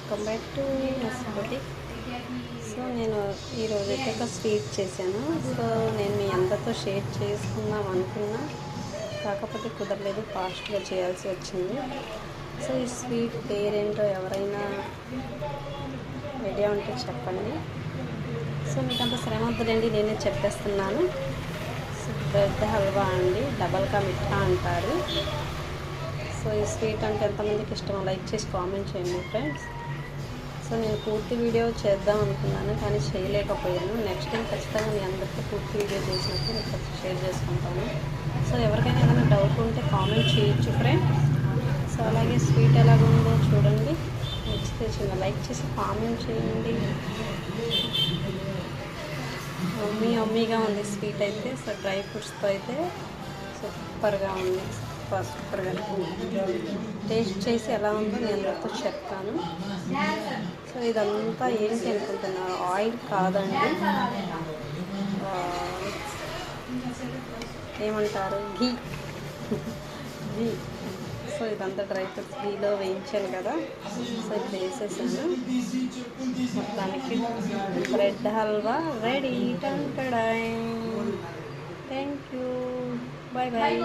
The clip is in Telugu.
వెల్కమ్ బ్యాక్ టు మస్ బొటిక్. సో నేను ఈరోజు అయితే ఒక స్వీట్ చేశాను. సో నేను మీ అందరితో షేర్ చేసుకుందాం అనుకున్నా, కాకపోతే కుదరలేదు, ఫాస్ట్గా చేయాల్సి వచ్చింది. సో ఈ స్వీట్ పేరేంటో ఎవరైనా ఐడియా ఉంటే చెప్పండి. సో మీకు అంత శ్రమ వద్దులేండి, నేనే చెప్పేస్తున్నాను. సో బ్రెడ్ హల్వా అండి, డబల్ కా మిఠా అంటారు. సో ఈ స్వీట్ అంటే ఎంతమందికి ఇష్టమో లైక్ చేసి కామెంట్ చేయండి ఫ్రెండ్స్. సో నేను పూర్తి వీడియో చేద్దాం అనుకున్నాను, కానీ చేయలేకపోయాను. నెక్స్ట్ టైం ఖచ్చితంగా మీ అందరికీ పూర్తి వీడియో చేసినప్పుడు మీకు షేర్ చేసుకుంటాను. సో ఎవరికైనా ఏదైనా డౌట్ ఉంటే కామెంట్ చేయొచ్చు ఫ్రెండ్స్. సో అలాగే స్వీట్ ఎలాగుందో చూడండి, నచ్చితే చిన్న లైక్ చేసి కామెంట్ చేయండి. అమ్మీగా ఉంది స్వీట్ అయితే. సో డ్రై ఫ్రూట్స్తో అయితే సూపర్గా ఉంది, సూపర్గా. టేస్ట్ చేసి ఎలా ఉందో నేను అందరితో చెప్తాను. సో ఇదంతా ఏంటి అనుకుంటున్నారు, ఆయిల్ కాదండి, ఏమంటారు, ఘీ. సో ఇదంతా డ్రై ఫ్రూట్స్ ఘీలో వేయించాను కదా. సో ఇప్పుడు వేసేసాను. మొత్తానికి bread halwa ready. Thank you, bye bye.